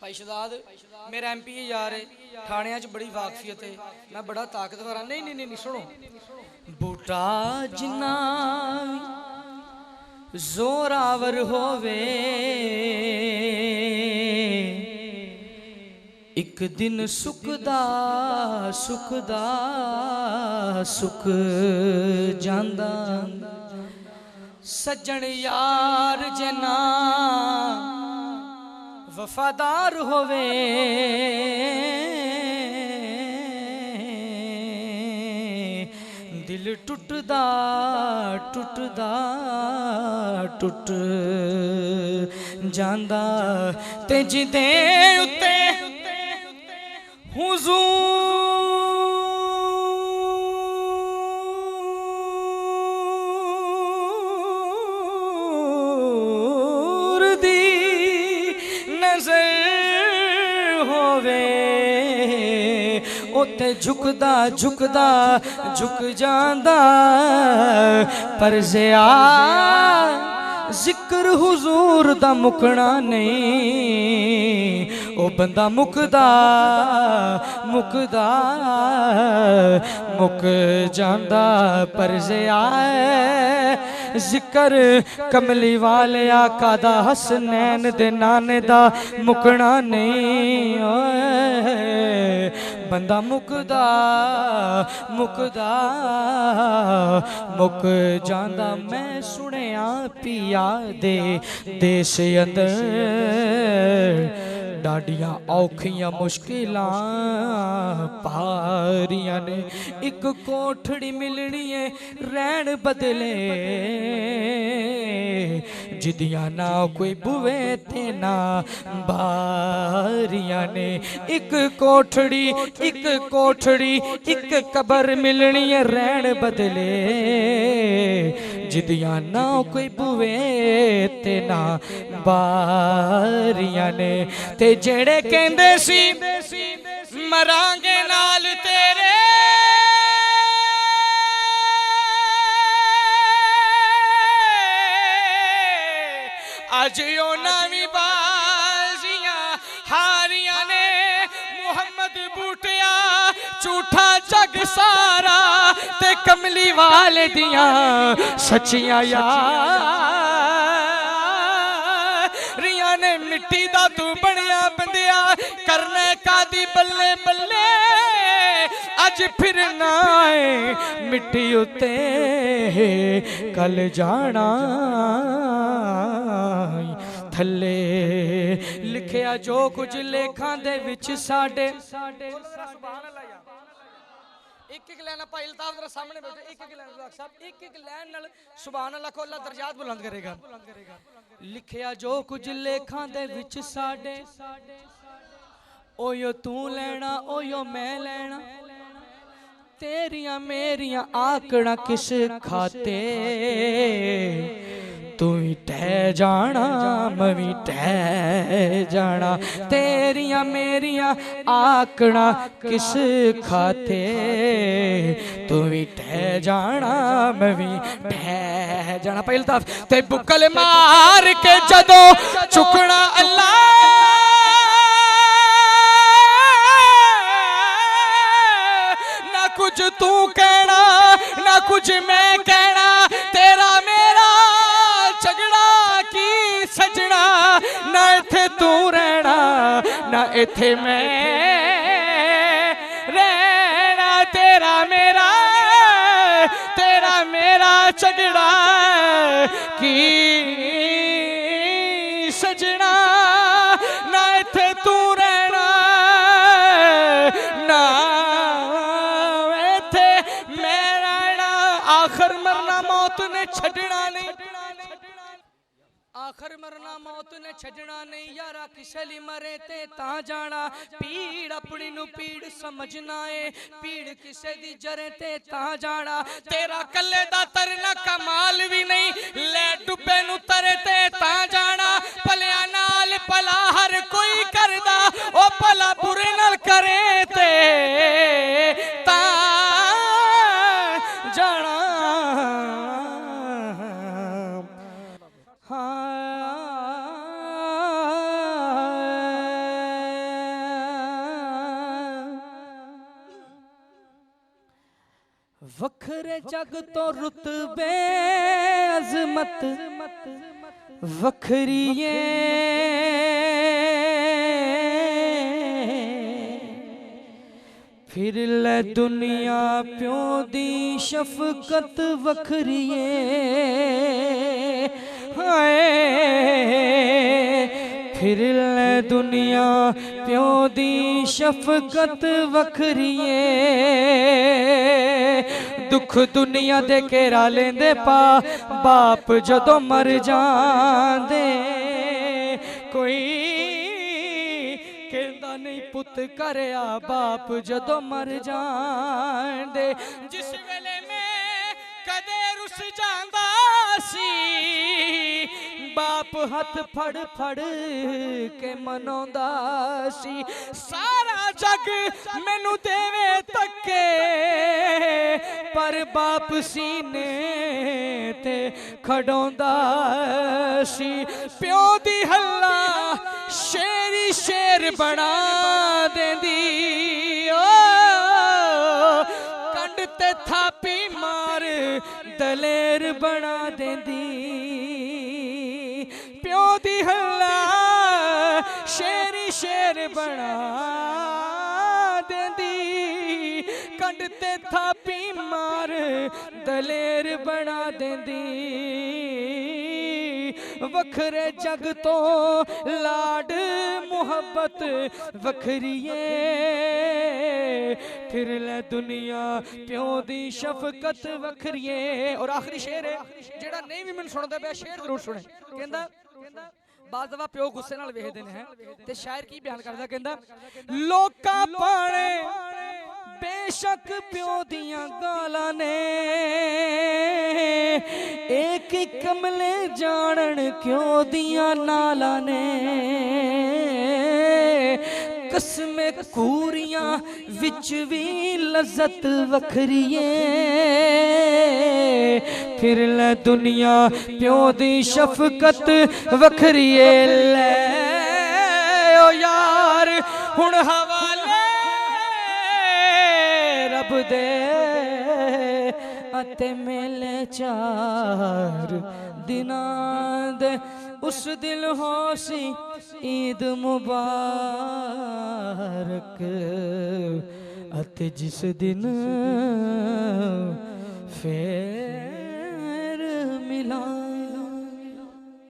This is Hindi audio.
भाई शहजाद मेरा MP है यार थाने च बड़ी वाकफियत है मैं बड़ा ताकतवर हाँ। नहीं नहीं नहीं सुनो बूटा जिन्ना जोरावर होवे एक दिन सुखदा सुखदा सुख जांदा सज्जन यार जना वफादार होवे दिल टुटदा टुटदा टुट जांदा ते जिदे उत्ते हुजूर दी नजर होवे उत्ते झुकदा झुकदा झुक जांदा पर ज़िया जिक्र हुजूर दा मुकना नहीं ओ बंदा मुकदा मुकदा मुक जांदा पर ज़िया जिक्र कमली वाले आका दा हसनैन दे नाने दा मुकना नहीं ओए बंदा मुकदा मुकदा मुक जांदा मैं सुनिया पिया दे देश अंदर डाडियां औखियां मुश्किलां पारियां ने एक कोठड़ी मिलनी है रैन बदले जिदियां ना कोई बुवे ते ना बारियां ने एक कोठड़ी एक कबर मिलनी है रैन बदले जिदियां ना कोई बुवे ते ना बारियां ने ते जेड़े कहंदे सी मरांगे नाल तेरे अज ओना भी बाजियां हारियां ने मुहम्मद बूटिया झूठा जग सारा ते कमली वाले दियां सच्चियां यारियां ने मिट्टी दा तू बनिया बंदिया करने कादी बल्ले बल्ले अज फिरना है मिट्टी उते कल जाना थले लिखिया जो कुछ लेखां दे विच साडे एक लाइन भाई अल्ताफ जरा सामने बैठे एक लाइन साहब एक लाइन नाल सुभान अल्लाह को अल्लाह दर्जात बुलंद करेगा लिखिया जो कुछ लेखां दे विच साडे ओयो तू लेना ओयो मैं लेना तेरियां मेरियां आकड़ा किस खाते तू ही टह जाना मैं भी टह जाना तेरियां मेरियां आकड़ा किस खाते तू ही टह जाना मैं भी टह जाना पहले तो ते बुकल मार के जदों चुकना अल्लाह ना कुछ तू कहना ना कुछ मैं कहना तेरा मेरा झगड़ा की सजना ना इथे तू रहना ना इथे मैं रहना तेरा मेरा झगड़ा की सजना ना इथे तू रहना ना इथे मैं रहना आखिर मरना मौत ने छड़ना नहीं आखिर मरना मौत ने छड़ना नहीं यारा किसे ली मरे ते ता जाना पीड़ अपनी नु पीड़ समझना है पीड़ किसे दी जरे ते ता जाना तेरा कल्ले दा तरना कमाल भी नहीं ले डुबे नु तरे ते ता जाना भलिया नाल भला हर कोई करदा ओ भला बुरे नाल करे ते ता जाना वखरे जग तो रुतबे अजमत वखरिए फिर ले दुनिया प्यो दी शफकत वखरिए हाय फिर ले दुनिया प्यो दी शफकत वखरिए दुख दुनिया दे घेरा लेंदे पा बाप जदों मर जांदे कोई कहंदा नहीं पुत करया बाप जदों मर जांदे जिस वेले मैं कदे रुस जांदा सी बाप हाथ फड़ फड़ के मनाउंदा सी सारा जग मैनू देवे तके पर बाप सीने ते खड़ोंदा सी प्यो दी हल्ला शेरी शेर बना देंदी कंड ते थापी मार दलेर बना देंदी प्यो दी हल्ला शेरी शेर बना देंदी कंड ते थापी मार दलेर बना देंदी वखरे जग तो लाड मुहब्बत वखरिए फिर ले दुनिया प्यो दी शफकत वखरिए। और आखिरी शेर है जेड़ा नहीं भी मैनूं सुणदा पिया शेर जरूर सुने कहंदा बाज़ दफा प्यो गुस्से नाल वेखदे ने हैं ते शायर की बयान करदा कहंदा लोकां पाणे बेशक प्यो दियां गालां ने एक कमले जानन क्यों दियां नालां ने कसमे कूरियां विच भी लज़्ज़त वखरिए फिर ले दुनिया प्यो दी शफकत वखरिए ले ओ यार हुण हवाले रब दे अते मेले चार दिनां दे उस दिल होसी ईद मुबारक अते जिस दिन फिर